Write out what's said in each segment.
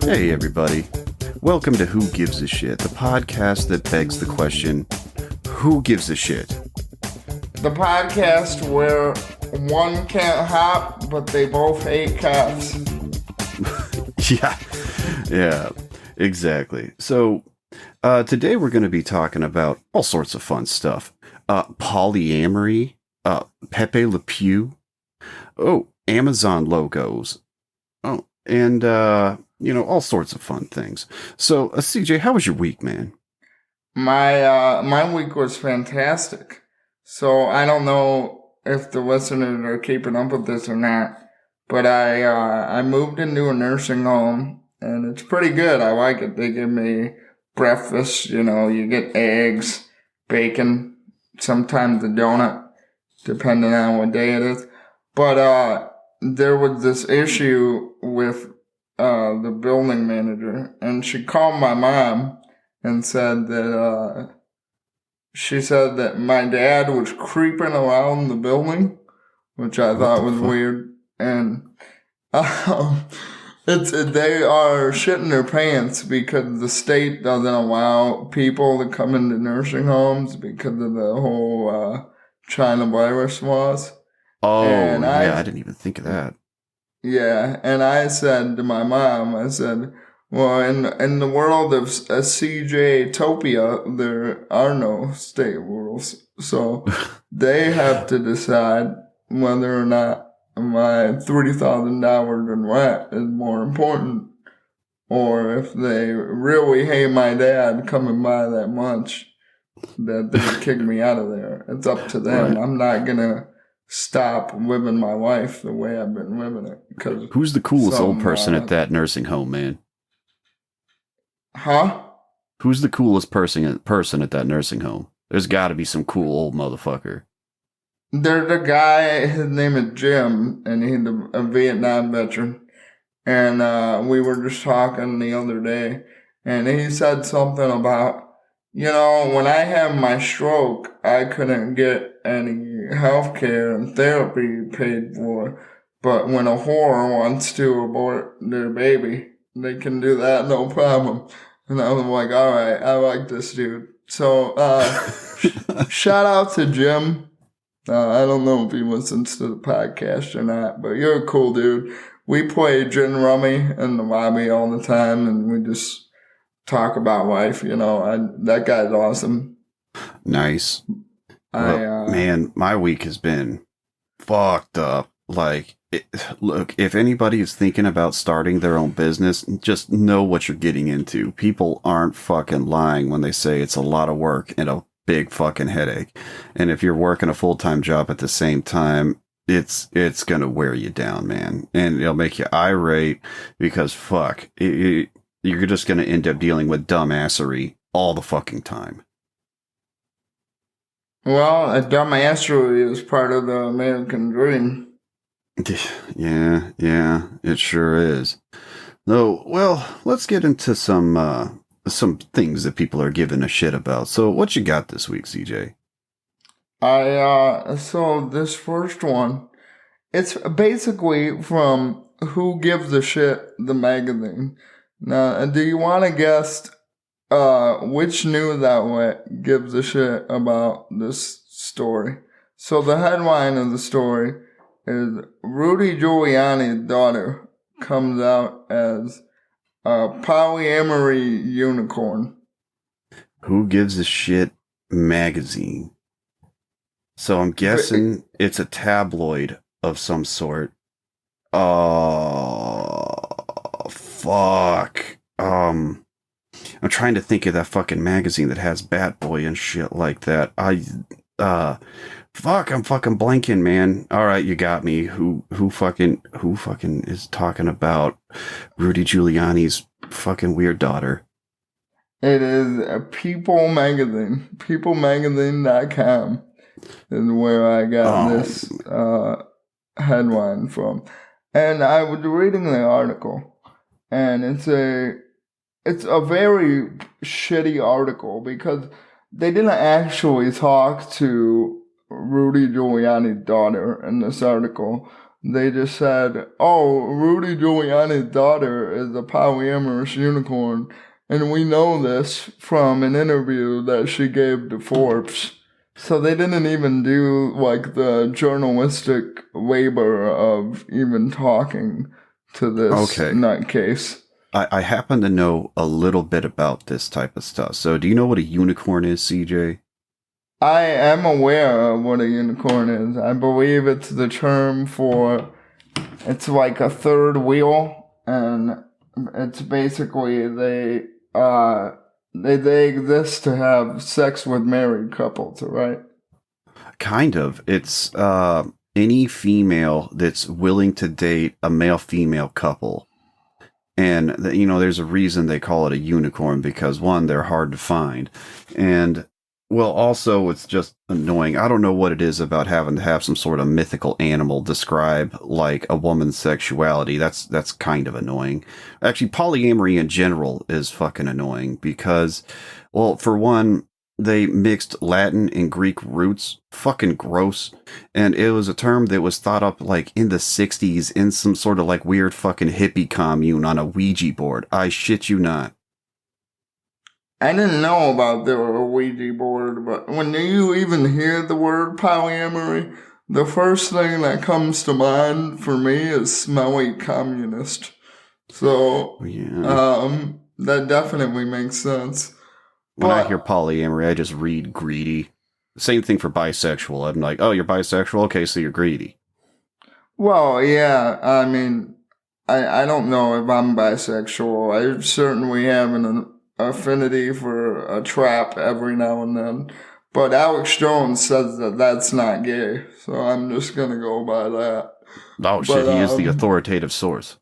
Hey everybody, welcome to Who Gives a Shit, the podcast that begs the question, who gives a shit? The podcast where one can't hop, but they both hate cops. Yeah, exactly. So, today we're going to be talking about all sorts of fun stuff. Polyamory, Pepe Le Pew, Amazon logos, and, all sorts of fun things. So, CJ, how was your week, man? My week was fantastic. So I don't know if the listeners are keeping up with this or not, but I moved into a nursing home, and it's pretty good. I like it. They give me breakfast, you get eggs, bacon, sometimes a donut, depending on what day it is. But there was this issue with the building manager, and she called my mom and said that she said that my dad was creeping around the building, which I thought was weird. And they are shitting their pants because the state doesn't allow people to come into nursing homes because of the whole China virus laws. Oh, and I didn't even think of that. Yeah, and I said to my mom, well, in the world of CJ-topia, there are no state rules. So they have to decide whether or not my $30,000 in rent is more important, or if they really hate my dad coming by that much, that they kick me out of there. It's up to them. Right. I'm not going to stop living my life the way I've been living it. Who's the coolest old person at that nursing home, man? Huh? Who's the coolest person at that nursing home? There's got to be some cool old motherfucker. There's a guy, his name is Jim, and he's a Vietnam veteran. And we were just talking the other day, and he said something about, when I had my stroke, I couldn't get any health care and therapy paid for. But when a whore wants to abort their baby, they can do that, no problem. And I was like, all right, I like this dude. So, shout out to Jim. I don't know if he listens to the podcast or not, but you're a cool dude. We play gin rummy in the lobby all the time, and we just talk about life, that guy's awesome. Nice. Man, my week has been fucked up. Look, if anybody is thinking about starting their own business, just know what you're getting into. People aren't fucking lying when they say it's a lot of work and a big fucking headache. And if you're working a full-time job at the same time, it's gonna wear you down, man. And it'll make you irate because you're just gonna end up dealing with dumbassery all the fucking time. Well, a dumbassery is part of the American dream. Yeah, it sure is. No, well, let's get into some things that people are giving a shit about. So, what you got this week, CJ? So this first one, it's basically from Who Gives a Shit, the magazine. Now, do you want to guess which news outlet gives a shit about this story? So the headline of the story is Rudy Giuliani's daughter comes out as a polyamory unicorn. Who Gives a Shit magazine. So I'm guessing it's a tabloid of some sort. Oh, fuck. I'm trying to think of that fucking magazine that has Bat Boy and shit like that. I'm fucking blanking, man. All right, you got me. Who fucking is talking about Rudy Giuliani's fucking weird daughter? It is a People magazine. Peoplemagazine.com is where I got this headline from. And I was reading the article, and it's a very shitty article because they didn't actually talk to Rudy Giuliani's daughter in this article. They just said, oh, Rudy Giuliani's daughter is a polyamorous unicorn, and we know this from an interview that she gave to Forbes. So they didn't even do, like, the journalistic labor of even talking to this nutcase. I happen to know a little bit about this type of stuff. So do you know what a unicorn is, CJ? I am aware of what a unicorn is. I believe it's the term for, it's like a third wheel, and it's basically they exist to have sex with married couples, right? Kind of. It's any female that's willing to date a male-female couple. And, there's a reason they call it a unicorn, because, one, they're hard to find. And, well, also, it's just annoying. I don't know what it is about having to have some sort of mythical animal describe, like, a woman's sexuality. That's kind of annoying. Actually, polyamory in general is fucking annoying because, well, for one, they mixed Latin and Greek roots. Fucking gross. And it was a term that was thought up like in the 60s in some sort of like weird fucking hippie commune on a Ouija board. I shit you not. I didn't know about the Ouija board, but when you even hear the word polyamory, the first thing that comes to mind for me is smelly communist. So, that definitely makes sense. When I hear polyamory, I just read greedy. Same thing for bisexual. I'm like, oh, you're bisexual? Okay, so you're greedy. Well, yeah, I mean, I don't know if I'm bisexual. I certainly have an affinity for a trap every now and then. But Alex Jones says that that's not gay, so I'm just going to go by that. Oh, shit, he is the authoritative source.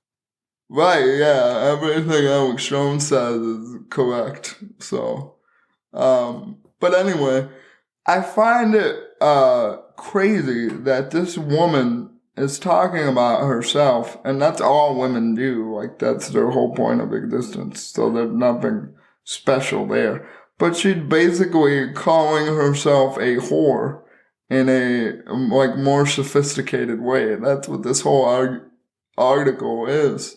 Right, yeah, everything Alex Jones says is correct, so... but anyway, I find it crazy that this woman is talking about herself, and that's all women do. Like, that's their whole point of existence, so there's nothing special there. But she's basically calling herself a whore in a, like, more sophisticated way. That's what this whole article is.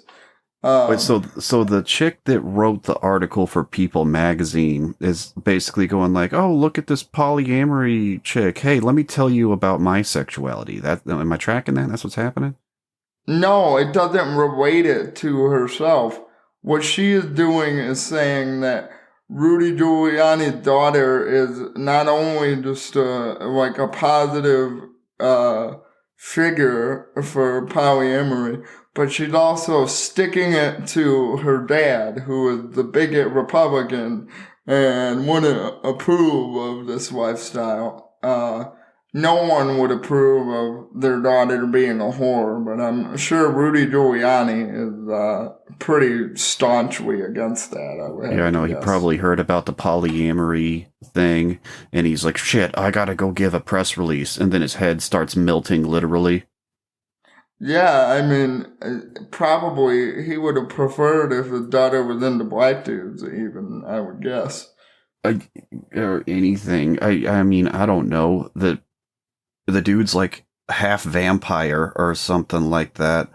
Wait, so the chick that wrote the article for People magazine is basically going like, oh, look at this polyamory chick. Hey, let me tell you about my sexuality. Am I tracking that? That's what's happening? No, it doesn't relate it to herself. What she is doing is saying that Rudy Giuliani's daughter is not only just like a positive figure for polyamory, but she's also sticking it to her dad, who is the bigot Republican and wouldn't approve of this lifestyle. No one would approve of their daughter being a whore, but I'm sure Rudy Giuliani is pretty staunchly against that. I know. He probably heard about the polyamory thing, and he's like, shit, I gotta go give a press release, and then his head starts melting, literally. Yeah, I mean, probably he would have preferred if his daughter was into black dudes, even, I would guess. Or anything. I mean, I don't know. The dude's like half vampire or something like that.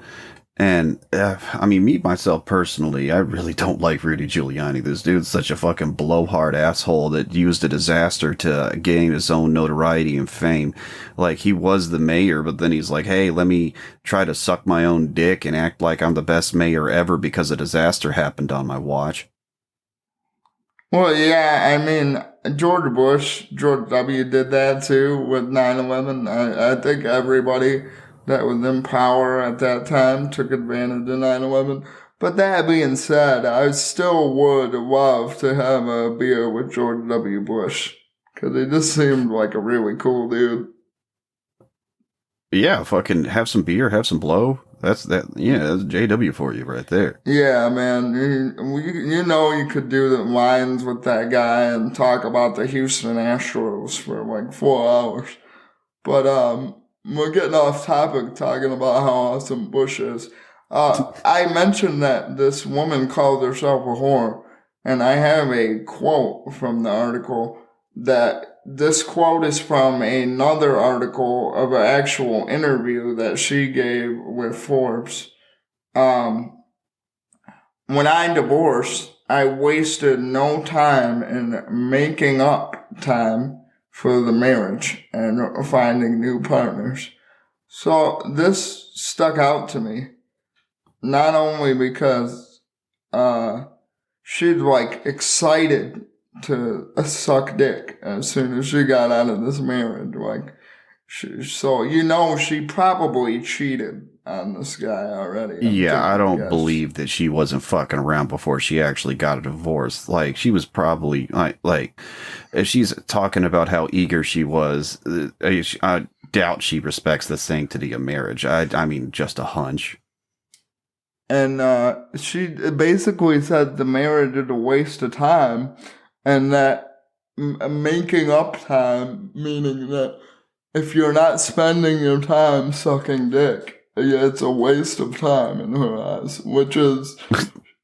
And, I mean, me, myself, personally, I really don't like Rudy Giuliani. This dude's such a fucking blowhard asshole that used a disaster to gain his own notoriety and fame. Like, he was the mayor, but then he's like, hey, let me try to suck my own dick and act like I'm the best mayor ever because a disaster happened on my watch. Well, yeah, I mean, George W. did that too with 9/11. I think everybody that was in power at that time took advantage of 9/11. But that being said, I still would love to have a beer with George W. Bush, because he just seemed like a really cool dude. Yeah, fucking have some beer, have some blow. That's JW for you right there. Yeah, man. You could do the lines with that guy and talk about the Houston Astros for like 4 hours. But, we're getting off topic talking about how awesome Bush is. I mentioned that this woman called herself a whore, and I have a quote from the article that this quote is from another article of an actual interview that she gave with Forbes. When I divorced, I wasted no time in making up time for the marriage and finding new partners. So this stuck out to me, not only because she's like excited to suck dick as soon as she got out of this marriage. Like, she probably cheated on this guy already. Yeah, I don't believe that she wasn't fucking around before she actually got a divorce. Like, she was probably like if she's talking about how eager she was, I doubt she respects the sanctity of marriage. I mean, just a hunch. And she basically said the marriage is a waste of time, and that making up time, meaning that if you're not spending your time sucking dick, it's a waste of time in her eyes. Which is,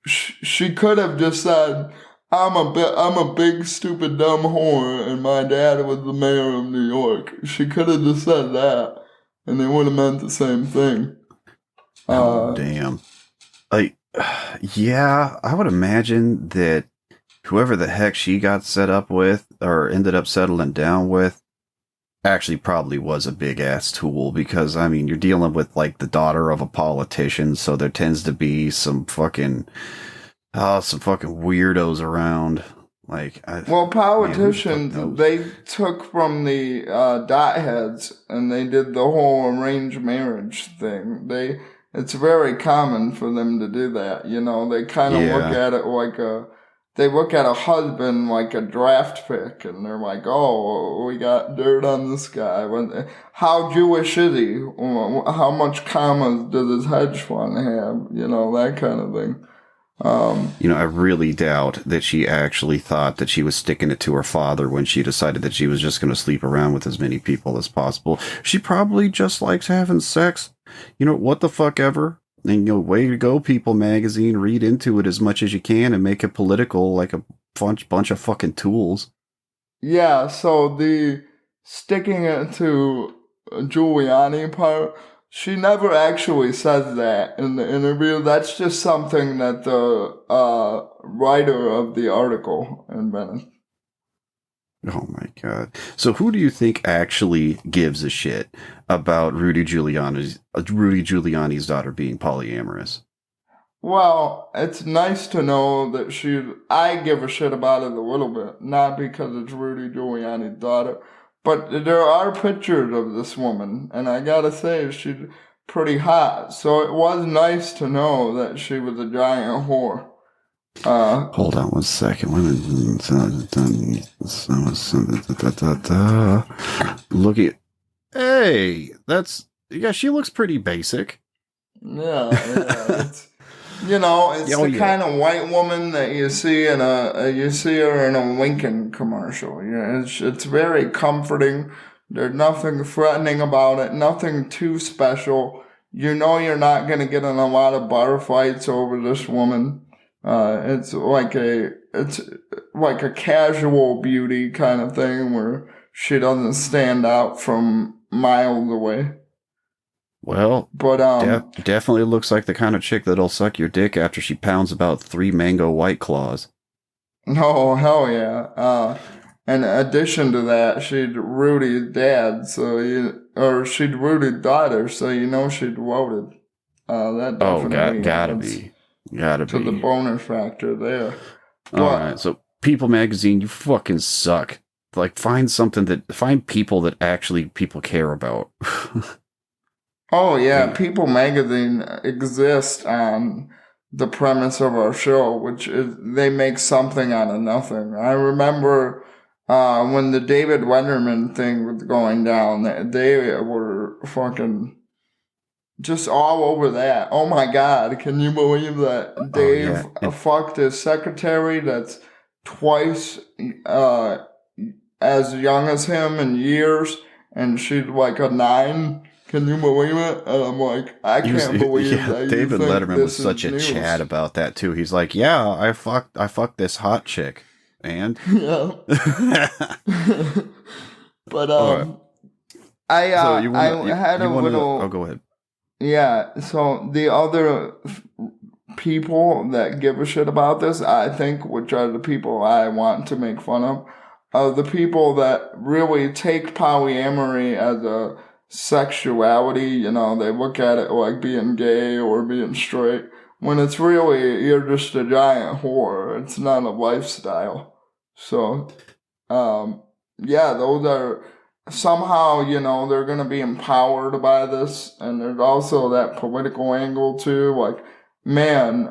she could have just said, I'm a big stupid dumb whore, and my dad was the mayor of New York. She could have just said that, and it would have meant the same thing. Oh, damn. Like, yeah, I would imagine that whoever the heck she got set up with or ended up settling down with actually probably was a big ass tool, because I mean, you're dealing with like the daughter of a politician, so there tends to be some fucking weirdos around. Like, politicians, man, they took from the dot heads and they did the whole arranged marriage thing. It's very common for them to do that. You know, they kind of look at it like they look at a husband like a draft pick, and they're like, oh, we got dirt on this guy. How Jewish is he? How much commas does his hedge fund have? You know, that kind of thing. I really doubt that she actually thought that she was sticking it to her father when she decided that she was just going to sleep around with as many people as possible. She probably just likes having sex. What the fuck ever. And, way to go, People magazine. Read into it as much as you can and make it political like a bunch of fucking tools. Yeah, so the sticking it to Giuliani part, she never actually says that in the interview. That's just something that the writer of the article invented. Oh my God. So who do you think actually gives a shit about Rudy Giuliani's daughter being polyamorous? Well, it's nice to know that I give a shit about it a little bit, not because it's Rudy Giuliani's daughter, but there are pictures of this woman, and I gotta say, she's pretty hot. So it was nice to know that she was a giant whore. Hold on 1 second. Look at. Hey, she looks pretty basic. Yeah. It's the kind of white woman that you see you see her in a Lincoln commercial. It's very comforting. There's nothing threatening about it. Nothing too special. You're not gonna get in a lot of bar fights over this woman. It's like a casual beauty kind of thing where she doesn't stand out from miles away. Well, but definitely looks like the kind of chick that'll suck your dick after she pounds about 3 mango White Claws. Oh, hell yeah. In addition to that, she'd Rudy's dad, she'd Rudy's daughter, so she'd voted. That definitely gotta be. To the boner factor there. Alright, so People magazine, you fucking suck. Like, find people that actually people care about. Oh yeah, People magazine exists on the premise of our show, which is they make something out of nothing. I remember when the David Letterman thing was going down, they were fucking just all over that. Oh my God, can you believe that Dave fucked his secretary that's twice as young as him in years, and she's like a 9? Can you believe it? And I'm like, I can't believe that. David Letterman was such a Chad about that too. He's like, yeah, I fucked this hot chick. And? Yeah. But All right. So you I had a want to? little. Oh, go ahead. Yeah. So the other people that give a shit about this, I think, which are the people I want to make fun of, are the people that really take polyamory as a sexuality. You know, they look at it like being gay or being straight, when it's really, you're just a giant whore. It's not a lifestyle. So, yeah, those are somehow, you know, they're going to be empowered by this. And there's also that political angle too. Like, man,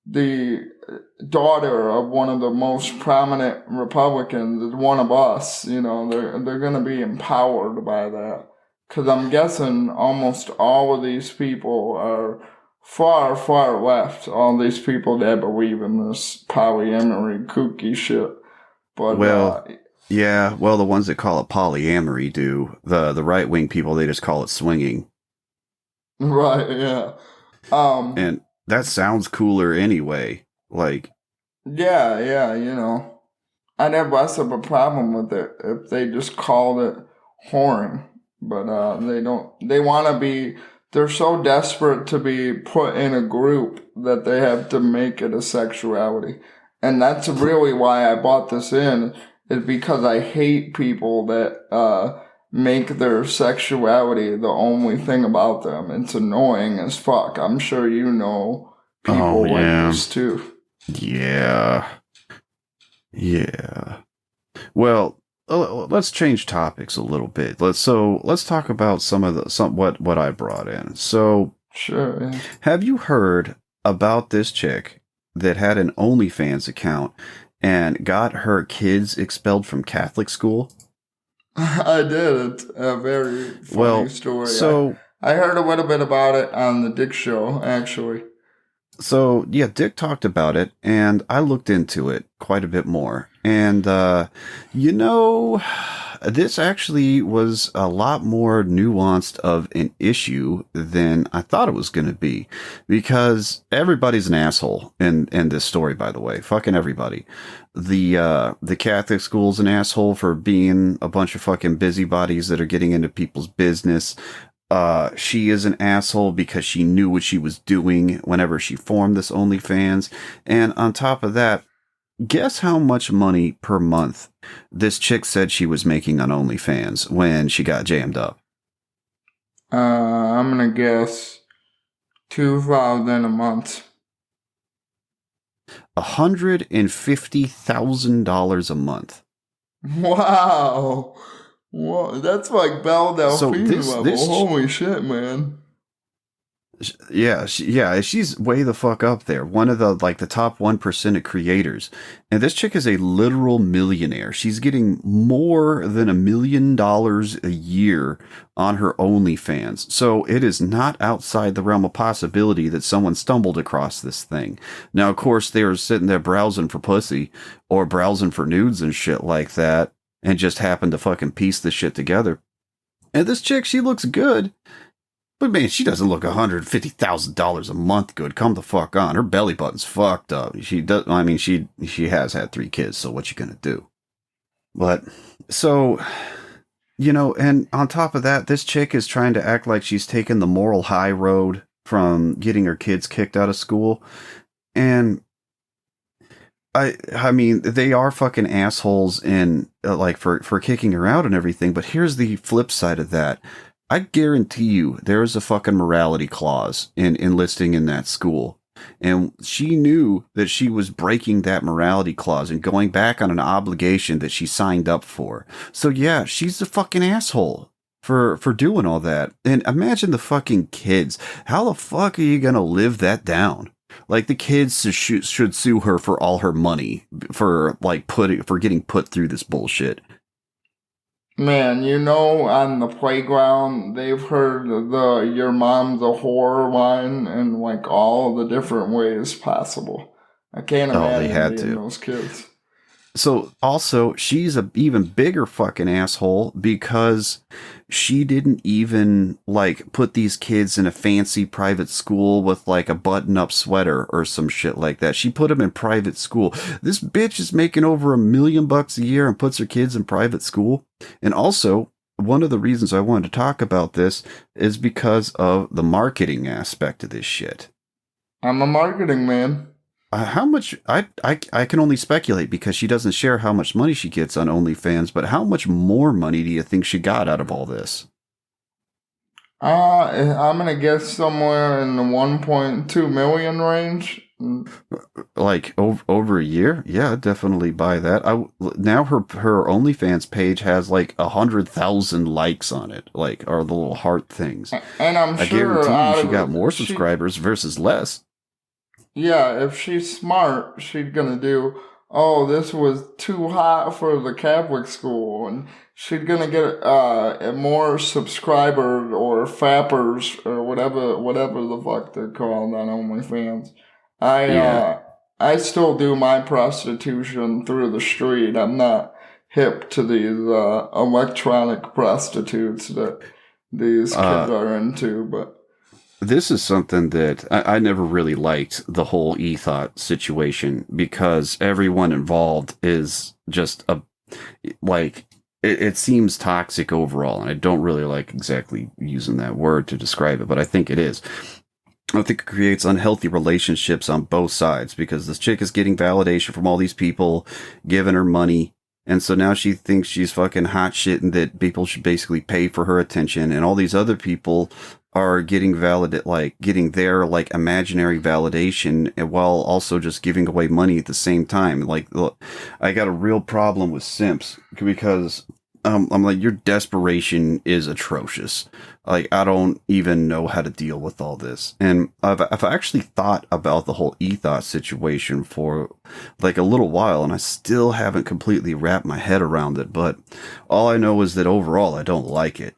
the daughter of one of the most prominent Republicans is one of us. You know, they're going to be empowered by that. Because I'm guessing almost all of these people are far, far left. All these people that believe in this polyamory kooky shit. But, Well, yeah. Well, the ones that call it polyamory do. The right wing people, they just call it swinging. right, yeah. And that sounds cooler anyway. Like, yeah, you know. I'd have less of a problem with it if they just called it whoring. But they don't. They want to be. They're so desperate to be put in a group that they have to make it a sexuality, and that's really why I bought this in. Is because I hate people that make their sexuality the only thing about them. It's annoying as fuck. I'm sure you know people like this too. Yeah. Yeah. Well, let's change topics a little bit. Let's talk about what I brought in. So, sure. Yeah. Have you heard about this chick that had an OnlyFans account and got her kids expelled from Catholic school? I did. It's a very funny story. So I heard a little bit about it on the Dick Show, actually. So, yeah, Dick talked about it, and I looked into it quite a bit more. And, you know, this actually was a lot more nuanced of an issue than I thought it was going to be. Because everybody's an asshole in this story, by the way. Fucking everybody. The Catholic school's an asshole for being a bunch of fucking busybodies that are getting into people's business. She is an asshole because she knew what she was doing whenever she formed this OnlyFans. And on top of that, guess how much money per month this chick said she was making on OnlyFans when she got jammed up? I'm gonna guess $2,000 a month. $150,000 a month. Wow. Whoa, that's like Belle Delphine level. Holy shit, man. Yeah, she's way the fuck up there. One of the top 1% of creators. And this chick is a literal millionaire. She's getting more than $1 million a year on her OnlyFans. So it is not outside the realm of possibility that someone stumbled across this thing. Now, of course, they were sitting there browsing for pussy or browsing for nudes and shit like that, and just happened to fucking piece this shit together. And this chick, she looks good. But man, she doesn't look $150,000 a month good. Come the fuck on. Her belly button's fucked up. She does. I mean, she has had 3 kids. So what you gonna do? But so, you know, and on top of that, this chick is trying to act like she's taken the moral high road from getting her kids kicked out of school. And I mean, they are fucking assholes in for kicking her out and everything. But here's the flip side of that. I guarantee you there is a fucking morality clause in enlisting in that school. And she knew that she was breaking that morality clause and going back on an obligation that she signed up for. So yeah, she's a fucking asshole for doing all that. And imagine the fucking kids. How the fuck are you going to live that down? Like, the kids should sue her for all her money for getting put through this bullshit. Man, you know, on the playground, they've heard the "your mom's a whore" line in like all the different ways possible. I can't imagine being those kids. So also, she's a even bigger fucking asshole because she didn't even like put these kids in a fancy private school with like a button-up sweater or some shit like that. She put them in private school. This bitch is making over $1 million a year and puts her kids in private school. And also, one of the reasons I wanted to talk about this is because of the marketing aspect of this shit. I'm a marketing man. How much I can only speculate because she doesn't share how much money she gets on OnlyFans, but how much more money do you think she got out of all this? I'm gonna guess somewhere in the 1.2 million range. Like over a year? Yeah, I'd definitely buy that. Now her OnlyFans page has like 100,000 likes on it, like are the little heart things. And I'm I sure guarantee you she got more subscribers versus less. Yeah, if she's smart, she's gonna do, oh, this was too hot for the Catholic school, and she's gonna get more subscribers or fappers or whatever the fuck they're called on OnlyFans. I Yeah. uh I still do my prostitution through the street. I'm not hip to these electronic prostitutes that these kids are into, but This is something that I never really liked the whole ethot situation because everyone involved is just like, it seems toxic overall. And I don't really like exactly using that word to describe it, but I think it is. I think it creates unhealthy relationships on both sides because this chick is getting validation from all these people giving her money. And so now she thinks she's fucking hot shit and that people should basically pay for her attention. And all these other people are getting getting their like imaginary validation and while also just giving away money at the same time. Like, look, I got a real problem with simps because I'm like, your desperation is atrocious. Like, I don't even know how to deal with all this. And I've actually thought about the whole ethos situation for like a little while, and I still haven't completely wrapped my head around it. But all I know is that overall, I don't like it.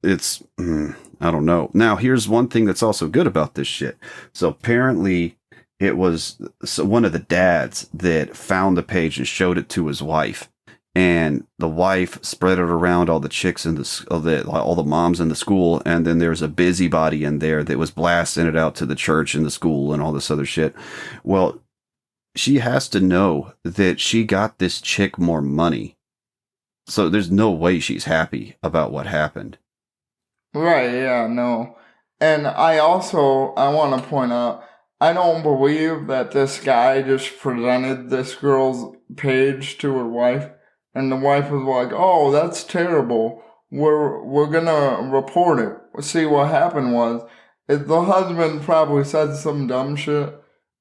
It's, I don't know. Now, here's one thing that's also good about this shit. So apparently, it was one of the dads that found the page and showed it to his wife. And the wife spread it around all the chicks in all the moms in the school. And then there's a busybody in there that was blasting it out to the church and the school and all this other shit. Well, she has to know that she got this chick more money. So there's no way she's happy about what happened. right, yeah, no. And I want to point out, I don't believe that this guy just presented this girl's page to her wife, and the wife was like, "Oh, that's terrible. We're gonna report it." See, what happened was, the husband probably said some dumb shit,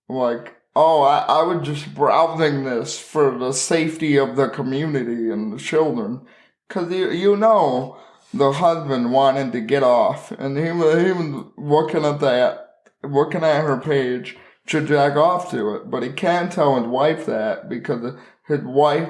like, "Oh, I was just browsing this for the safety of the community and the children," because you know the husband wanted to get off, and he was looking at her page to jack off to it, but he can't tell his wife that because his wife,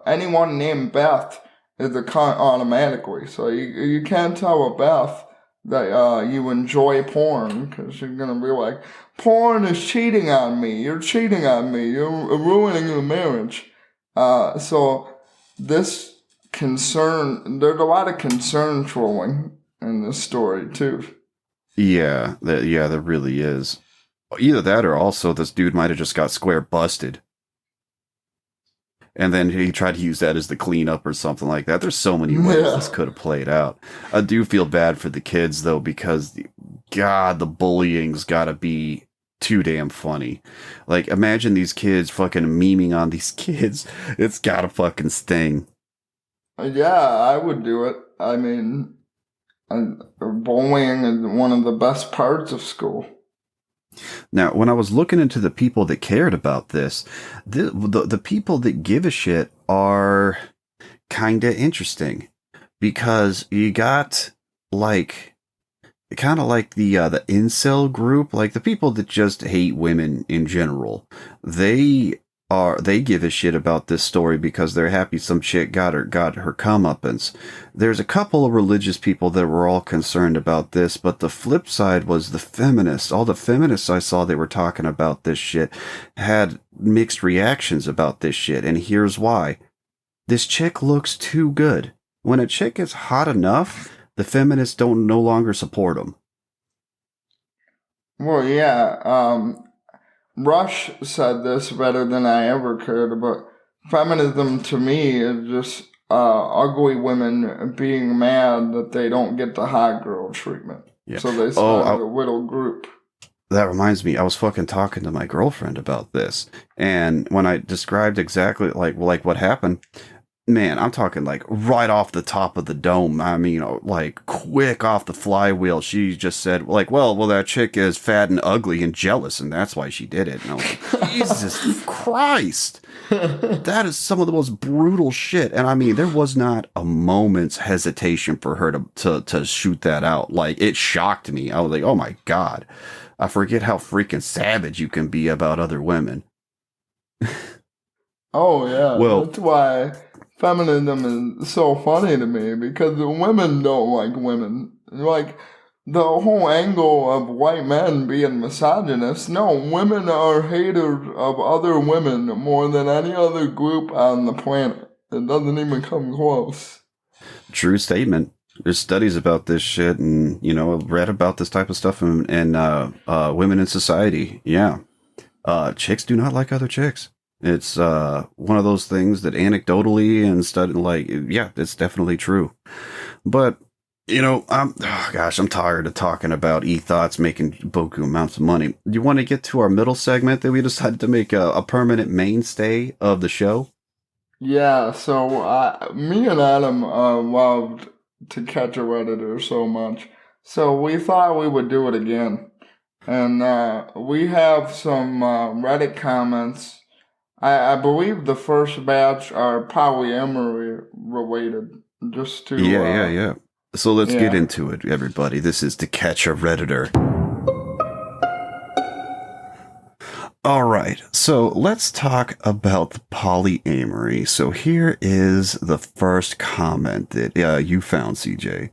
anyone named Beth, is a cunt automatically. So you can't tell a Beth that you enjoy porn because she's gonna be like, porn is cheating on me. You're cheating on me. You're ruining the marriage. So this there's a lot of concern trolling in this story too. Yeah, there really is. Either that or also this dude might have just got square busted. And then he tried to use that as the cleanup or something like that. There's so many ways this could have played out. I do feel bad for the kids though, because God, the bullying's gotta be too damn funny. Like, imagine these kids fucking memeing on these kids. It's gotta fucking sting. Yeah, I would do it. I mean, bullying is one of the best parts of school. Now, when I was looking into the people that cared about this, the people that give a shit are kind of interesting because you got like kind of like the incel group, like the people that just hate women in general. They they give a shit about this story because they're happy some chick got her comeuppance. There's a couple of religious people that were all concerned about this, but the flip side was the feminists. All the feminists I saw, they were talking about this shit, had mixed reactions about this shit, and here's why. This chick looks too good. When a chick is hot enough, the feminists don't no longer support them. Well, yeah, Rush said this better than I ever could, but feminism to me is just ugly women being mad that they don't get the hot girl treatment. Yeah. So they start a little group. That reminds me, I was fucking talking to my girlfriend about this, and when I described exactly like what happened, man, I'm talking like right off the top of the dome. I mean, like quick off the flywheel. She just said like, well, that chick is fat and ugly and jealous, and that's why she did it. And I was like, Jesus Christ, that is some of the most brutal shit. And I mean, there was not a moment's hesitation for her to shoot that out. Like, it shocked me. I was like, oh my God, I forget how freaking savage you can be about other women. Oh yeah, well, that's why feminism is so funny to me, because the women don't like women. Like, the whole angle of white men being misogynist, no, women are haters of other women more than any other group on the planet. It doesn't even come close. True statement. There's studies about this shit, and, I've read about this type of stuff in Women in Society. Yeah. Chicks do not like other chicks. It's one of those things that anecdotally and it's definitely true. But, I'm tired of talking about e-thoughts making boku amounts of money. Do you want to get to our middle segment that we decided to make a permanent mainstay of the show? Yeah, so me and Adam loved To Catch a Redditor so much. So we thought we would do it again. And we have some Reddit comments. I believe the first batch are polyamory related. Just to yeah. So let's get into it, everybody. This is To Catch a Redditor. All right, so let's talk about the polyamory. So here is the first comment that you found, CJ.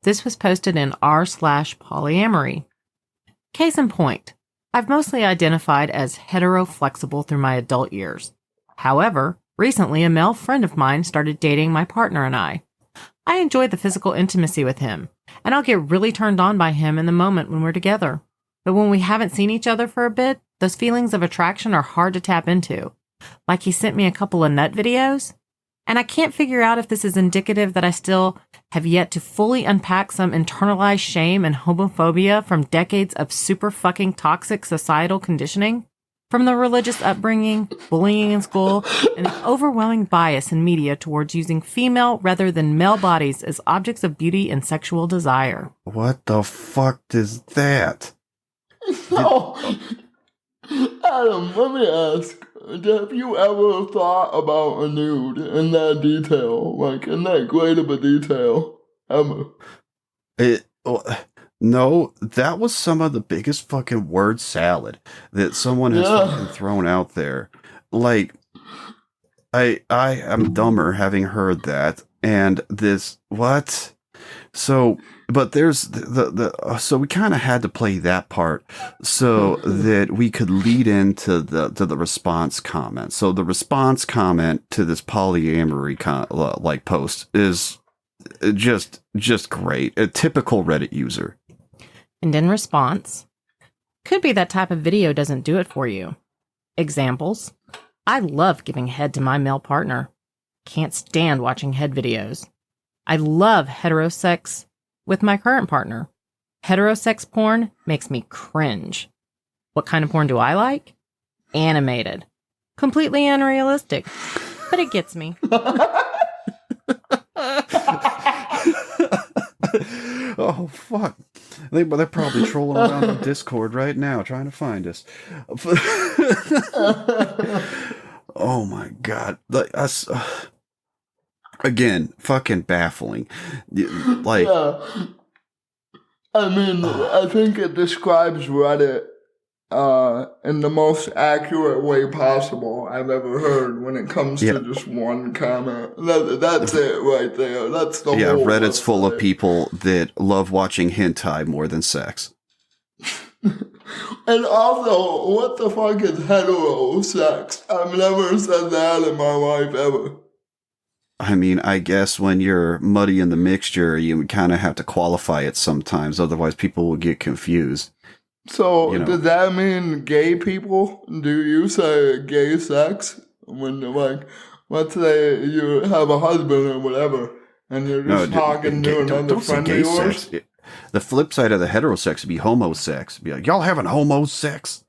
This was posted in r/polyamory. Case in point, I've mostly identified as hetero-flexible through my adult years. However, recently a male friend of mine started dating my partner and I. I enjoy the physical intimacy with him, and I'll get really turned on by him in the moment when we're together. But when we haven't seen each other for a bit, those feelings of attraction are hard to tap into. Like, he sent me a couple of nut videos, and I can't figure out if this is indicative that I still have yet to fully unpack some internalized shame and homophobia from decades of super fucking toxic societal conditioning, from the religious upbringing, bullying in school, and the overwhelming bias in media towards using female rather than male bodies as objects of beauty and sexual desire. What the fuck is that? No. Adam, let me ask, have you ever thought about a nude in that detail? Like, in that great of a detail? Ever? No, that was some of the biggest fucking word salad that someone has fucking thrown out there. Like, I am dumber having heard that, and this, what? So, but there's so we kind of had to play that part so that we could lead into the response comment. So the response comment to this polyamory post is just great. A typical Reddit user. And in response, could be that type of video doesn't do it for you. Examples: I love giving head to my male partner. Can't stand watching head videos. I love heterosex with my current partner. Heterosex porn makes me cringe. What kind of porn do I like? Animated. Completely unrealistic, but it gets me. Oh, fuck. They're probably trolling around on Discord right now trying to find us. Oh my God. Again, fucking baffling. Like, yeah. I mean, I think it describes Reddit in the most accurate way possible I've ever heard when it comes to just one comment. That's it right there. That's the whole Reddit's website. full of people that love watching hentai more than sex. And also, what the fuck is heterosex? I've never said that in my life ever. I mean, I guess when you're muddy in the mixture, you kind of have to qualify it sometimes. Otherwise, people will get confused. So, does that mean gay people? Do you say gay sex? When, like, let's say you have a husband or whatever, and you're just talking to another friend of yours? The flip side of the heterosex would be homosex. Be like, y'all having homosex?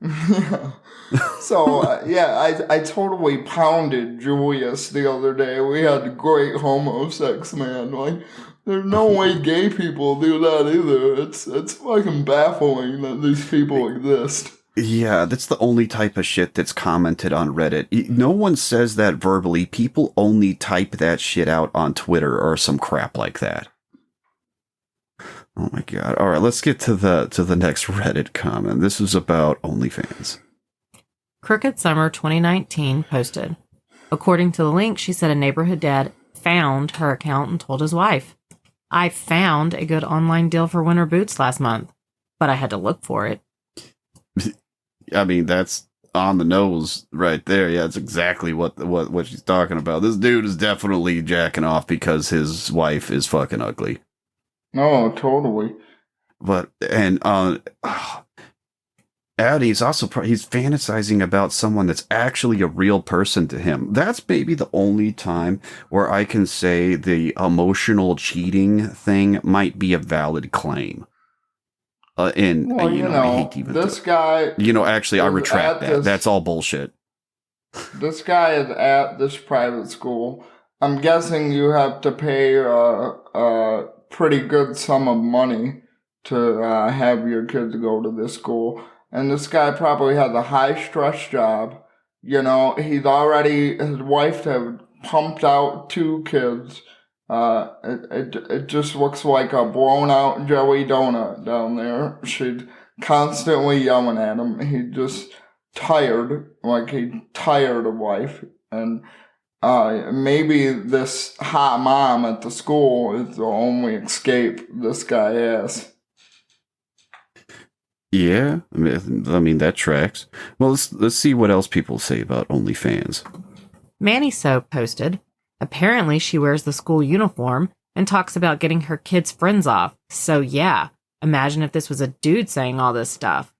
So, I totally pounded Julius the other day. We had great homosex, man. Like, there's no way gay people do that either. It's fucking baffling that these people exist. Yeah, that's the only type of shit that's commented on Reddit. No one says that verbally. People only type that shit out on Twitter or some crap like that. Oh my god. All right, let's get to the next Reddit comment. This is about OnlyFans. Crooked Summer 2019 posted. According to the link, she said a neighborhood dad found her account and told his wife, I found a good online deal for winter boots last month, but I had to look for it. I mean, that's on the nose right there. Yeah, it's exactly what she's talking about. This dude is definitely jacking off because his wife is fucking ugly. Oh, totally. But, and, he's also, he's fantasizing about someone that's actually a real person to him. That's maybe the only time where I can say the emotional cheating thing might be a valid claim. I hate even this guy. Actually, I retract that. That's all bullshit. This guy is at this private school. I'm guessing you have to pay a pretty good sum of money to have your kids go to this school. And this guy probably has a high-stress job. His wife have pumped out 2 kids. It just looks like a blown-out jelly donut down there. She's constantly yelling at him. He's just tired, like he's tired of life. And maybe this hot mom at the school is the only escape this guy has. Yeah, I mean that tracks. Well, let's see what else people say about OnlyFans. Manny Soap posted, apparently she wears the school uniform and talks about getting her kids' friends off. So yeah, imagine if this was a dude saying all this stuff.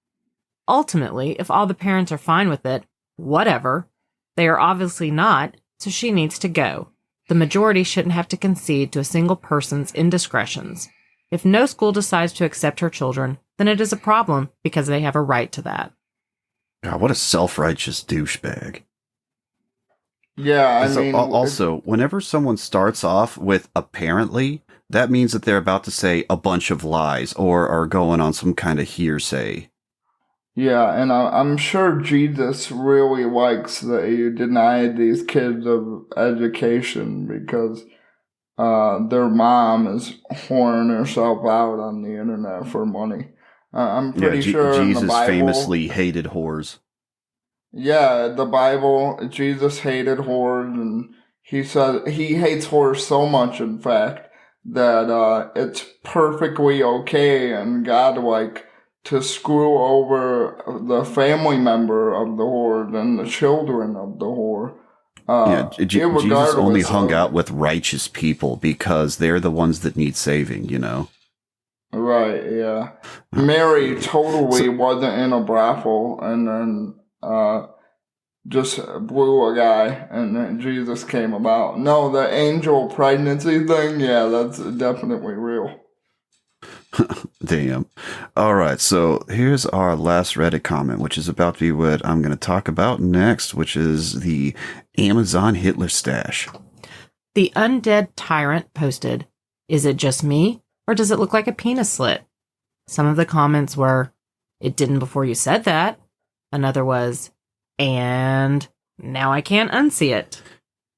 Ultimately, if all the parents are fine with it, whatever. They are obviously not, so she needs to go. The majority shouldn't have to concede to a single person's indiscretions. If no school decides to accept her children, then it is a problem because they have a right to that. God, what a self-righteous douchebag. Yeah, Also, whenever someone starts off with apparently, that means that they're about to say a bunch of lies or are going on some kind of hearsay. Yeah, and I'm sure Jesus really likes that you denied these kids of education because their mom is whoring herself out on the internet for money. I'm pretty sure Jesus in the Bible, famously hated whores. Yeah, the Bible, Jesus hated whores, and he said he hates whores so much, in fact, that it's perfectly okay and godlike to screw over the family member of the whore and the children of the whore. Jesus only hung out with righteous people because they're the ones that need saving, Right, yeah. Mary totally wasn't in a brothel and then just blew a guy and then Jesus came about. No, the angel pregnancy thing, yeah, that's definitely real. Damn. All right, so here's our last Reddit comment, which is about to be what I'm going to talk about next, which is the Amazon Hitler stash. The Undead Tyrant posted, is it just me, or does it look like a penis slit? Some of the comments were, it didn't before you said that. Another was, and now I can't unsee it.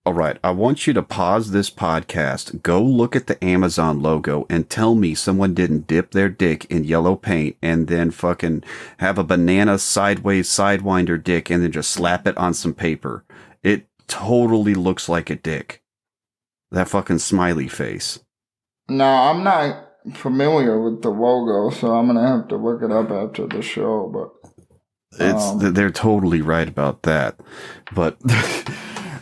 All right, I want you to pause this podcast, go look at the Amazon logo, and tell me someone didn't dip their dick in yellow paint and then fucking have a banana sideways sidewinder dick and then just slap it on some paper. It totally looks like a dick. That fucking smiley face. No, I'm not familiar with the logo, so I'm gonna have to look it up after the show. But they're totally right about that, but.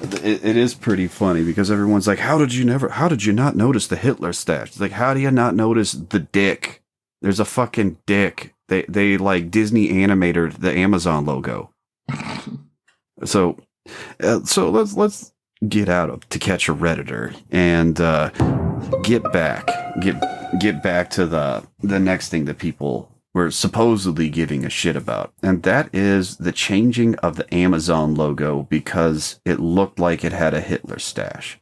It is pretty funny because everyone's like, how did you not notice the Hitler stash? It's like, how do you not notice the dick? There's a fucking dick. They like Disney animated the Amazon logo. So let's get out of To Catch a Redditor and get back to the next thing that people were supposedly giving a shit about. And that is the changing of the Amazon logo because it looked like it had a Hitler stash.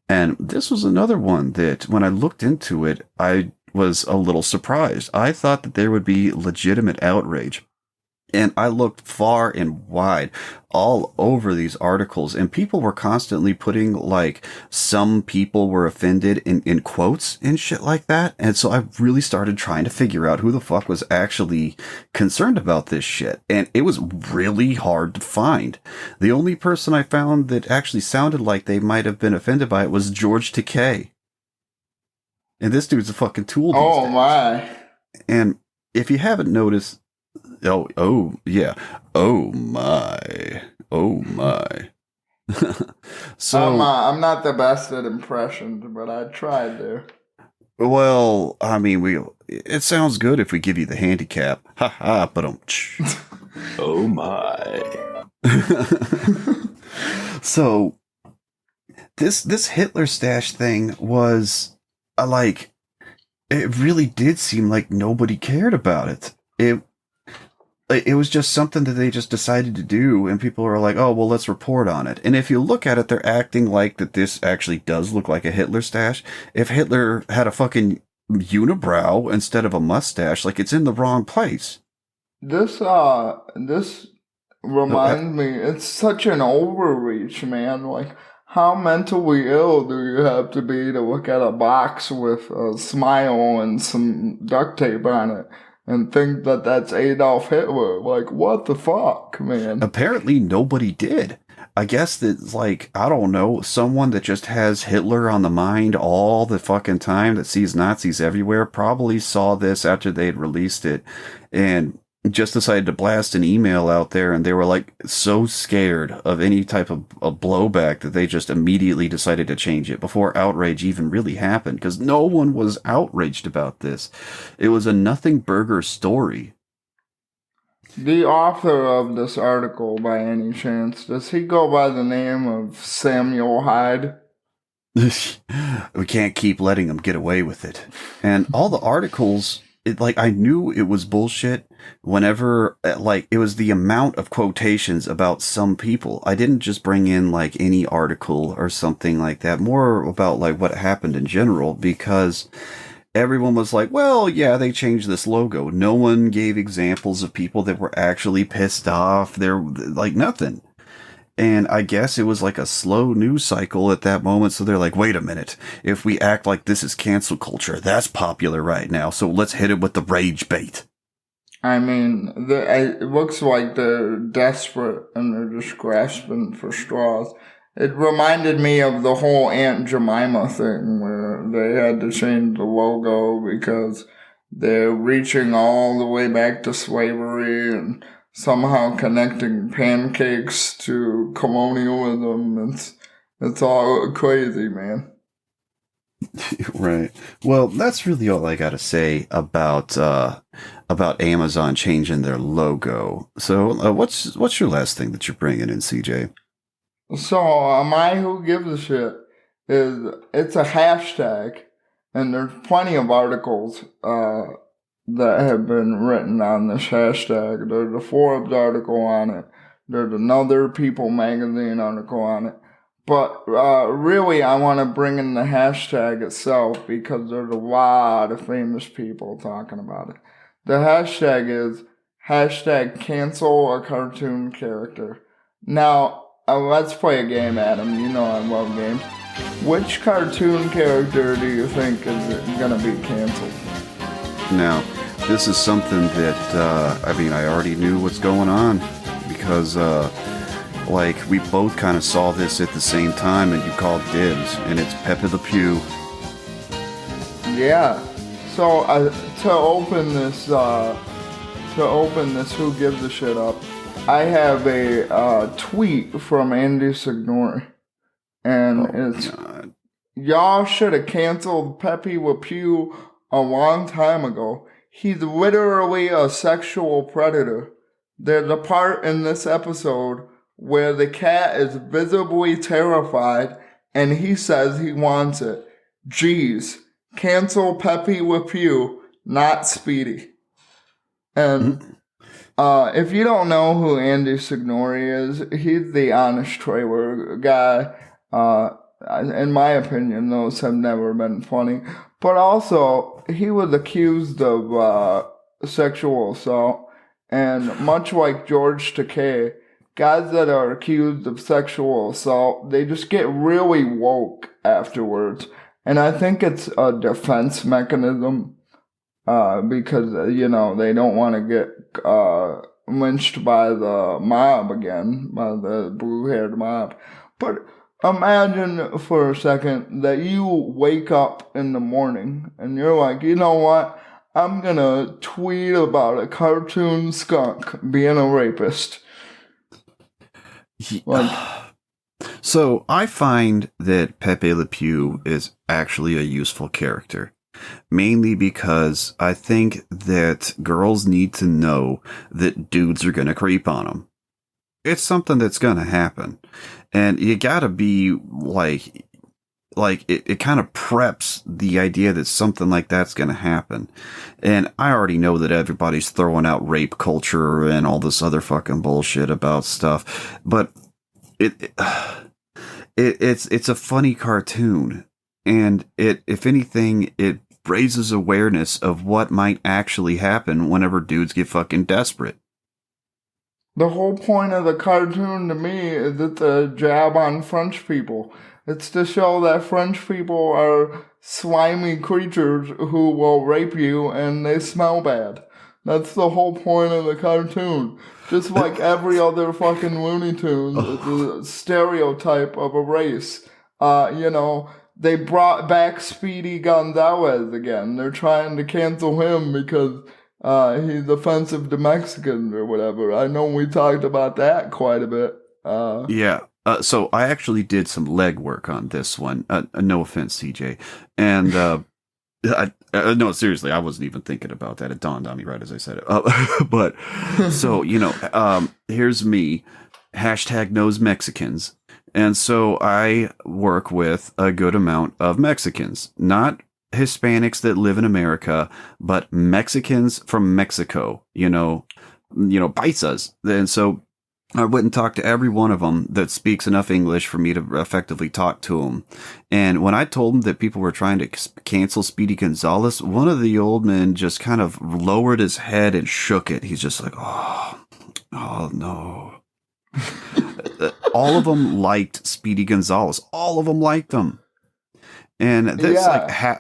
And this was another one that when I looked into it, I was a little surprised. I thought that there would be legitimate outrage. And I looked far and wide all over these articles, and people were constantly putting like some people were offended in quotes and shit like that. And so I really started trying to figure out who the fuck was actually concerned about this shit. And it was really hard to find. The only person I found that actually sounded like they might have been offended by it was George Takei. And this dude's a fucking tool. Oh my. And if you haven't noticed, Oh yeah. Oh my. So I'm not the best at impressions, but I tried there. Well, I mean, it sounds good if we give you the handicap. Ha ha, but oh my. So this Hitler stash thing was like, it really did seem like nobody cared about it. It was just something that they just decided to do, and people are like, oh, well, let's report on it. And if you look at it, they're acting like that this actually does look like a Hitler stash. If Hitler had a fucking unibrow instead of a mustache, like, it's in the wrong place. This reminds me, it's such an overreach, man. Like, how mentally ill do you have to be to look at a box with a smile and some duct tape on it and think that that's Adolf Hitler? Like, what the fuck, man? Apparently nobody did. I guess that's like, I don't know, someone that just has Hitler on the mind all the fucking time, that sees Nazis everywhere, probably saw this after they'd released it and just decided to blast an email out there, and they were like so scared of any type of blowback that they just immediately decided to change it before outrage even really happened, because no one was outraged about this. It was a nothing burger story. The author of this article, by any chance, does he go by the name of Samuel Hyde? We can't keep letting them get away with it. And all the articles, I knew it was bullshit whenever, it was the amount of quotations about some people. I didn't just bring in, any article or something like that, more about, what happened in general, because everyone was like, well, yeah, they changed this logo. No one gave examples of people that were actually pissed off. They're, nothing. And I guess it was like a slow news cycle at that moment. So they're like, wait a minute. If we act like this is cancel culture, that's popular right now. So let's hit it with the rage bait. I mean, it looks like they're desperate and they're just grasping for straws. It reminded me of the whole Aunt Jemima thing where they had to change the logo because they're reaching all the way back to slavery and somehow connecting pancakes to colonialism. It's all crazy, man. Right. Well, that's really all I got to say about Amazon changing their logo. So, what's your last thing that you're bringing in, CJ? So, my who gives a shit it's a hashtag, and there's plenty of articles that have been written on this hashtag. There's a Forbes article on it. There's another People magazine article on it. But really, I want to bring in the hashtag itself because there's a lot of famous people talking about it. The hashtag is hashtag cancel a cartoon character. Now, let's play a game, Adam. You know I love games. Which cartoon character do you think is gonna be canceled? Now, this is something that, I already knew what's going on because, we both kind of saw this at the same time and you called dibs, and it's Pepe Le Pew. Yeah. So, to open this Who Gives a Shit up, I have a tweet from Andy Signori. And it's, God. Y'all should have canceled Pepe Le Pew a long time ago. He's literally a sexual predator. There's a part in this episode where the cat is visibly terrified and he says he wants it. Jeez, cancel Pepe Le Pew, not Speedy. And if you don't know who Andy Signori is, he's the Honest Trailer guy. In my opinion, those have never been funny. But also, he was accused of sexual assault. And much like George Takei, guys that are accused of sexual assault, they just get really woke afterwards. And I think it's a defense mechanism. Because, they don't want to get lynched by the mob again, by the blue-haired mob. But imagine for a second that you wake up in the morning and you're like, you know what? I'm gonna tweet about a cartoon skunk being a rapist. So I find that Pepe Le Pew is actually a useful character. Mainly because I think that girls need to know that dudes are going to creep on them. It's something that's going to happen. And you got to be it kind of preps the idea that something like that's going to happen. And I already know that everybody's throwing out rape culture and all this other fucking bullshit about stuff. But it's a funny cartoon. And if anything, it raises awareness of what might actually happen whenever dudes get fucking desperate. The whole point of the cartoon to me is it's a jab on French people. It's to show that French people are slimy creatures who will rape you and they smell bad. That's the whole point of the cartoon. Just like every other fucking Looney Tunes, it's a stereotype of a race. They brought back Speedy Gonzalez again. They're trying to cancel him because he's offensive to Mexicans or whatever. I know we talked about that quite a bit. Yeah. So I actually did some legwork on this one. No offense, CJ. And no, seriously, I wasn't even thinking about that. It dawned on me right as I said it. But so, here's me. #knows Mexicans. And so I work with a good amount of Mexicans, not Hispanics that live in America, but Mexicans from Mexico, paisas. And so I went and talked to every one of them that speaks enough English for me to effectively talk to them. And when I told them that people were trying to cancel Speedy Gonzalez, one of the old men just kind of lowered his head and shook it. He's just like, oh no. All of them liked Speedy Gonzalez. All of them liked him. And that's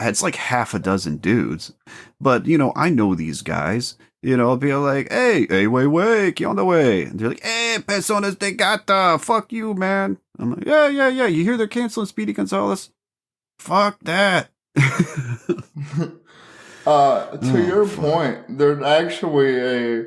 it's like half a dozen dudes. But, I know these guys. I'll be like, hey, way, ¿qué onda, way? And they're like, hey, personas de gata, fuck you, man. I'm like, yeah. You hear they're canceling Speedy Gonzalez? Fuck that. To your point, there's actually a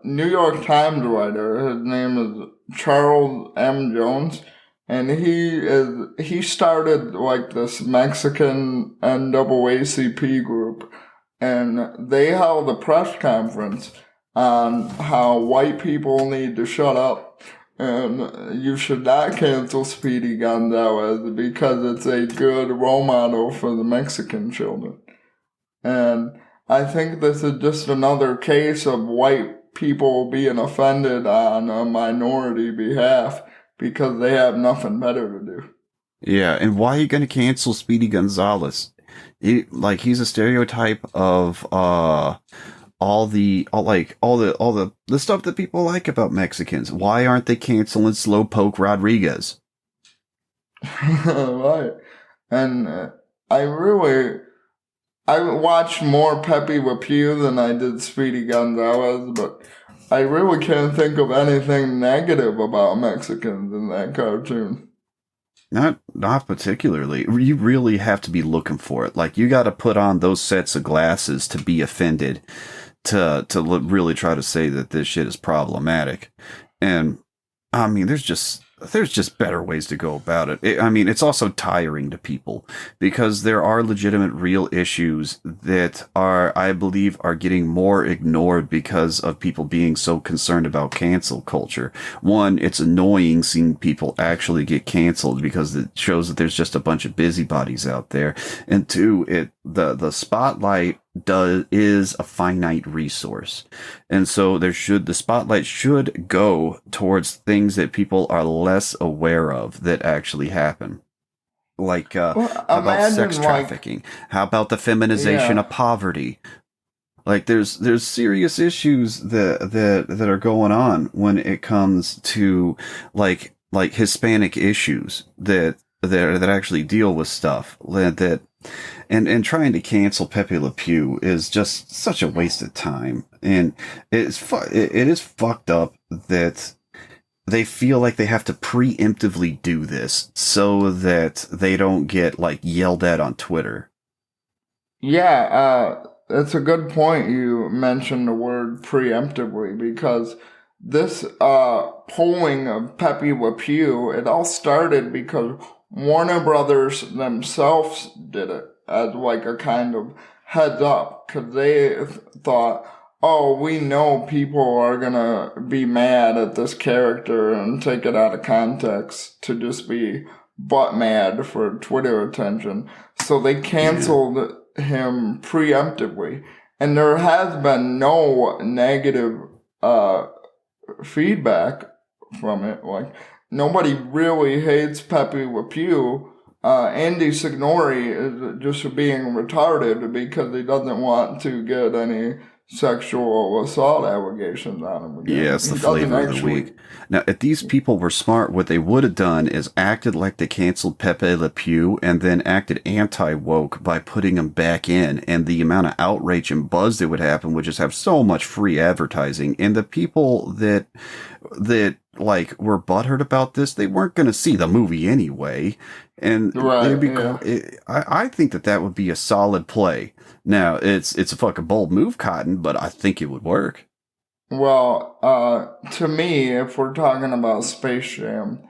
New York Times writer. His name is Charles M. Jones, and he started this Mexican NAACP group, and they held a press conference on how white people need to shut up and you should not cancel Speedy Gonzalez because it's a good role model for the Mexican children. And I think this is just another case of white people being offended on a minority behalf because they have nothing better to do. Yeah, and why are you going to cancel Speedy Gonzalez? He's a stereotype of the stuff that people like about Mexicans. Why aren't they canceling Slowpoke Rodriguez? Right. And I watched more Pepe Le Pew than I did Speedy Gonzalez, but I really can't think of anything negative about Mexicans in that cartoon. Not particularly. You really have to be looking for it. Like, you got to put on those sets of glasses to be offended, to really try to say that this shit is problematic. And I mean, there's just better ways to go about it. It's also tiring to people because there are legitimate real issues that I believe are getting more ignored because of people being so concerned about cancel culture. One, it's annoying seeing people actually get canceled because it shows that there's just a bunch of busybodies out there. And two, the spotlight is a finite resource. And so the spotlight should go towards things that people are less aware of that actually happen. Like, how about sex trafficking? How about the feminization of poverty? Like, there's serious issues that are going on when it comes to like Hispanic issues that actually deal with stuff that. And trying to cancel Pepe Le Pew is just such a waste of time. And it is fucked up that they feel like they have to preemptively do this so that they don't get, like, yelled at on Twitter. Yeah, that's a good point you mentioned the word preemptively, because this polling of Pepe Le Pew, it all started because Warner Brothers themselves did it as like a kind of heads up, because they thought, oh, we know people are gonna be mad at this character and take it out of context to just be butt mad for Twitter attention. So they canceled him preemptively. And there has been no negative feedback from it. Like, nobody really hates Pepe Le Pew. Andy Signori is just being retarded because he doesn't want to get any sexual assault allegations on him again. Yeah, it's the flavor of the week. Now, if these people were smart, what they would have done is acted like they canceled Pepe Le Pew and then acted anti-woke by putting him back in, and the amount of outrage and buzz that would happen would just have so much free advertising. And the people that like were butthurt about this, they weren't going to see the movie anyway. And I think that would be a solid play. Now, it's a fucking bold move, Cotton, but I think it would work. Well, to me, if we're talking about Space Jam,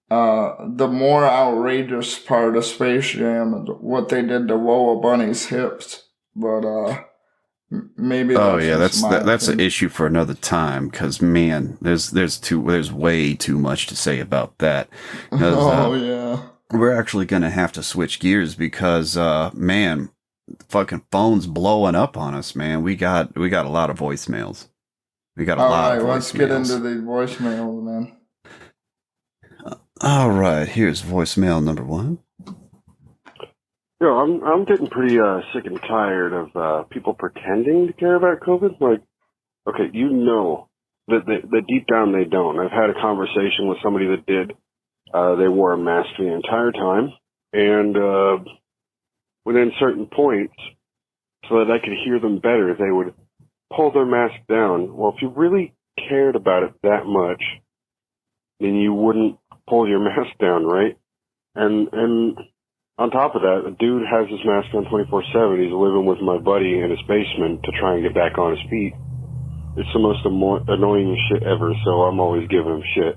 the more outrageous part of Space Jam is what they did to Lola Bunny's hips. But maybe that's an issue for another time, because man, there's way too much to say about that. We're actually gonna have to switch gears because man, fucking phone's blowing up on us, man. We got a lot of voicemails. We got a lot of voicemails. Let's get into the voicemails, man. All right, here's voicemail number 1. Yo, I'm getting pretty sick and tired of people pretending to care about COVID. Like, okay, you know that deep down they don't. I've had a conversation with somebody that did. They wore a mask the entire time, and within certain points, so that I could hear them better, they would pull their mask down. Well, if you really cared about it that much, then you wouldn't pull your mask down, right? And on top of that, a dude has his mask on 24/7. He's living with my buddy in his basement to try and get back on his feet. It's the most annoying shit ever, so I'm always giving him shit.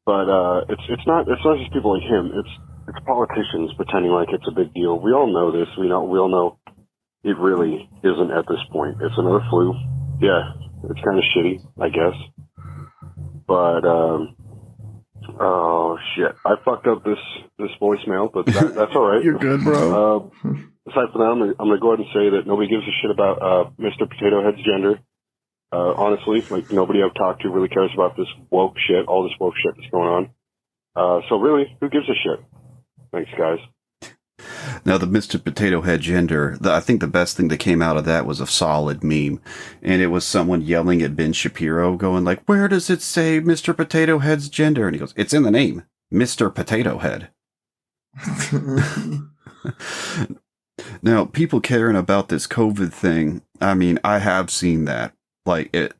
But it's not just people like him. It's politicians pretending like it's a big deal. We all know this. We all know it really isn't at this point. It's another flu. Yeah, it's kind of shitty, I guess. But oh shit, I fucked up this voicemail, but that's all right. You're good, bro. Aside from that, I'm gonna go ahead and say that nobody gives a shit about Mr. Potato Head's gender. Honestly, like, nobody I've talked to really cares about this woke shit, all this woke shit that's going on. So really, who gives a shit? Thanks, guys. Now, the Mr. Potato Head gender, I think the best thing that came out of that was a solid meme. And it was someone yelling at Ben Shapiro, going like, where does it say Mr. Potato Head's gender? And he goes, it's in the name, Mr. Potato Head. Now, people caring about this COVID thing, I mean, I have seen that. Like, it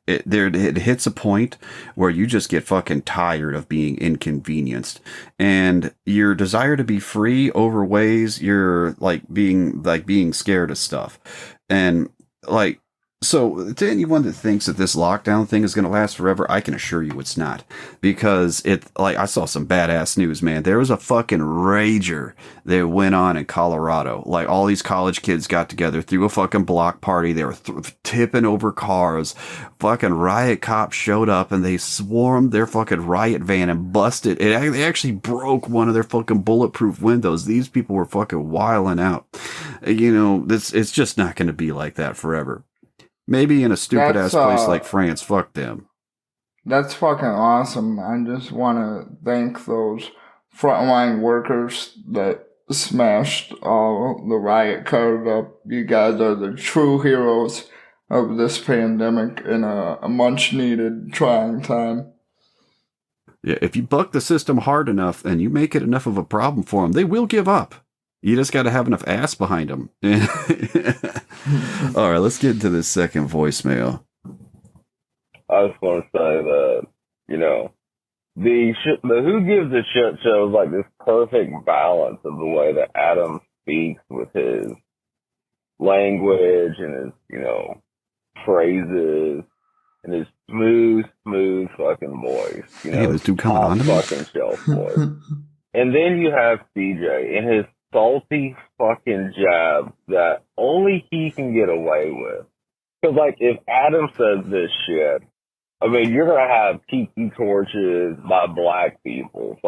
hits a point where you just get fucking tired of being inconvenienced, and your desire to be free overweighs your being scared of stuff. And like, so to anyone that thinks that this lockdown thing is going to last forever, I can assure you it's not, because I saw some badass news, man. There was a fucking rager that went on in Colorado. Like, all these college kids got together, threw a fucking block party. They were tipping over cars. Fucking riot cops showed up and they swarmed their fucking riot van and busted it. They actually broke one of their fucking bulletproof windows. These people were fucking wilding out. You know, it's just not going to be like that forever. Maybe in a stupid ass place like France. Fuck them. That's fucking awesome. I just want to thank those frontline workers that smashed all the riot cars up. You guys are the true heroes of this pandemic in a much needed trying time. Yeah, if you buck the system hard enough and you make it enough of a problem for them, they will give up. You just got to have enough ass behind them. All right, let's get into this second voicemail. I just want to say that, you know, the Who Gives a Shit show is like this perfect balance of the way that Adam speaks with his language and his, you know, phrases and his smooth fucking voice. You know, this dude coming on to me? Fucking shelf voice. And then you have CJ and his salty fucking jab that only he can get away with. Because, like, if Adam says this shit, I mean, you're going to have tiki torches by black people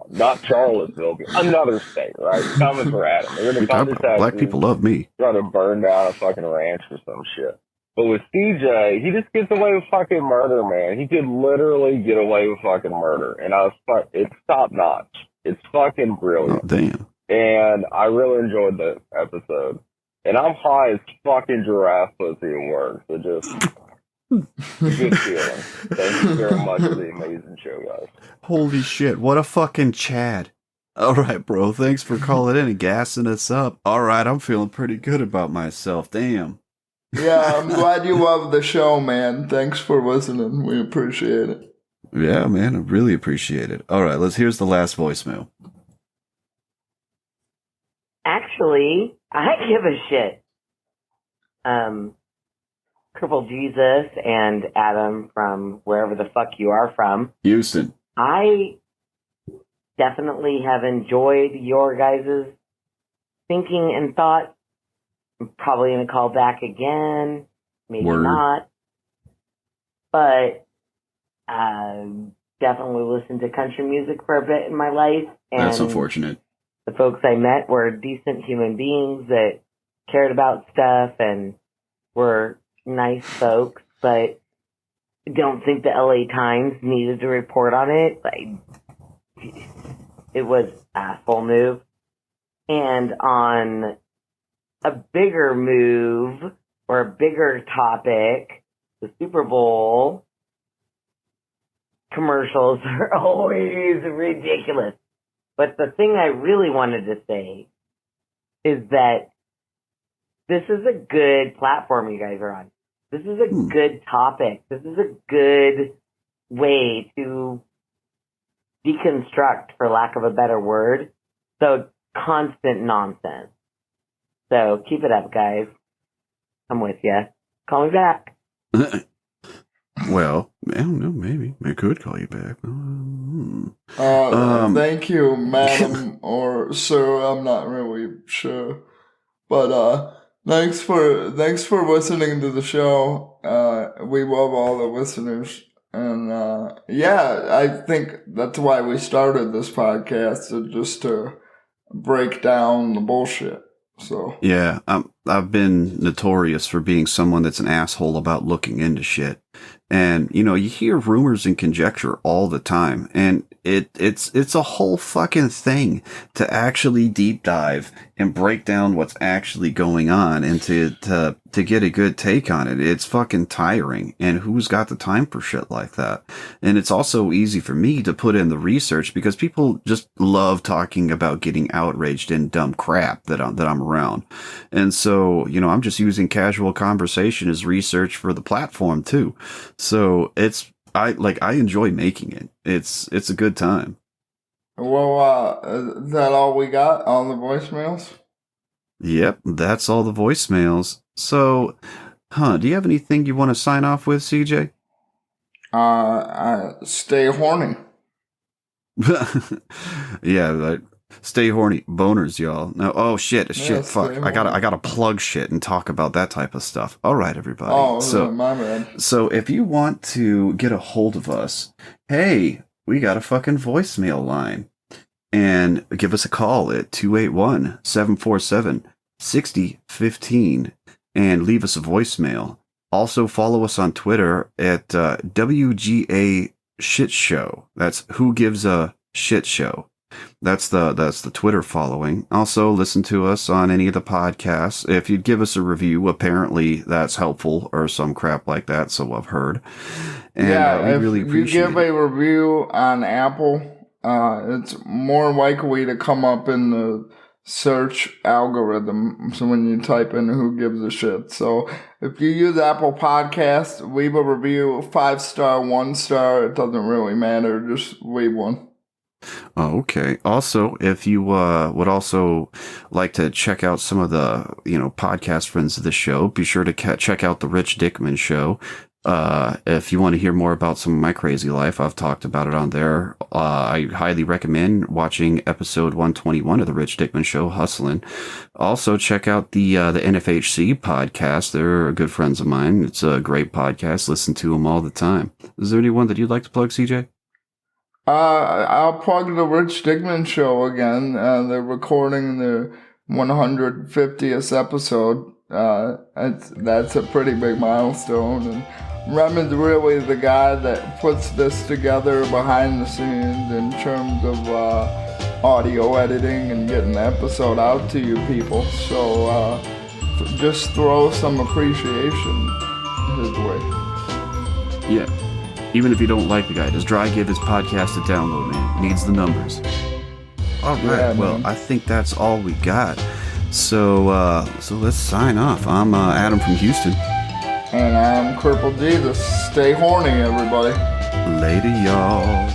not Charlottesville, another state, right? Coming for Adam. They're going to come to Texas. Black people love me. Try to burn down a fucking ranch or some shit. But with CJ, he just gets away with fucking murder, man. He could literally get away with fucking murder. And it's top notch. It's fucking brilliant. Oh, damn. And I really enjoyed the episode. And I'm high as fucking giraffe pussy at work. So just good feeling. Thank you very much for the amazing show, guys. Holy shit, what a fucking Chad. All right, bro. Thanks for calling in and gassing us up. All right, I'm feeling pretty good about myself. Damn. Yeah, I'm glad you love the show, man. Thanks for listening. We appreciate it. Yeah, man, I really appreciate it. All right, here's the last voicemail. Actually, I give a shit. Crippled Jesus and Adam from wherever the fuck you are from. Houston. I definitely have enjoyed your guys' thinking and thought. I'm probably going to call back again. Maybe Word. not. But definitely listened to country music for a bit in my life. And that's unfortunate. the folks I met were decent human beings that cared about stuff and were nice folks, but I don't think the LA Times needed to report on it. It was asshole move. And on a bigger move or a bigger topic, the Super Bowl commercials are always ridiculous. But the thing I really wanted to say is that this is a good platform you guys are on. This is a good topic. This is a good way to deconstruct, for lack of a better word, so constant nonsense. So keep it up, guys. I'm with you. Call me back. Well, I don't know. Maybe I could call you back. Thank you, madam or sir. I'm not really sure, but thanks for listening to the show. We love all the listeners, and yeah, I think that's why we started this podcast, just to break down the bullshit. So yeah, I've been notorious for being someone that's an asshole about looking into shit. And, you know, you hear rumors and conjecture all the time. And it's a whole fucking thing to actually deep dive and break down what's actually going on and to get a good take on it. It's fucking tiring. And who's got the time for shit like that? And it's also easy for me to put in the research because people just love talking about getting outraged in dumb crap that I'm around. And so, you know, I'm just using casual conversation as research for the platform too. So I enjoy making it. It's a good time. Well, is that all we got on the voicemails? Yep, that's all the voicemails. So, do you have anything you want to sign off with, CJ? Stay horny. Yeah, stay horny. Boners, y'all. No, oh shit, fuck. I gotta plug shit and talk about that type of stuff. All right, everybody. Oh, so, my bad. So if you want to get a hold of us, hey, we got a fucking voicemail line. And give us a call at 281-747-6015 and leave us a voicemail. Also follow us on Twitter at WGA Shit Show. That's Who Gives a Shit Show. That's the Twitter following. Also listen to us on any of the podcasts. If you'd give us a review, apparently that's helpful or some crap like that. So I've heard. And we really appreciate it. If you give a review on Apple, it's more likely to come up in the search algorithm. So when you type in Who Gives a Shit. So if you use Apple Podcasts, leave a review, 5-star, 1-star. It doesn't really matter. Just leave one. Oh, okay. Also, if you would also like to check out some of the, podcast friends of the show, be sure to check out the Rich Dickman Show. If you want to hear more about some of my crazy life, I've talked about it on there. I highly recommend watching episode 121 of the Rich Dickman Show, Hustling. Also, check out the NFHC podcast. They're good friends of mine. It's a great podcast. Listen to them all the time. Is there anyone that you'd like to plug, CJ? I'll plug the Rich Dickman Show again. They're recording the 150th episode. That's a pretty big milestone, and Remen's really the guy that puts this together behind the scenes in terms of audio editing and getting the episode out to you people. So just throw some appreciation his way. Yeah. Even if you don't like the guy, just give his podcast a download, man. Needs the numbers. All right. Yeah, well, I think that's all we got. So let's sign off. I'm Adam from Houston. And I'm Crippled Jesus. Stay horny, everybody. Later, y'all.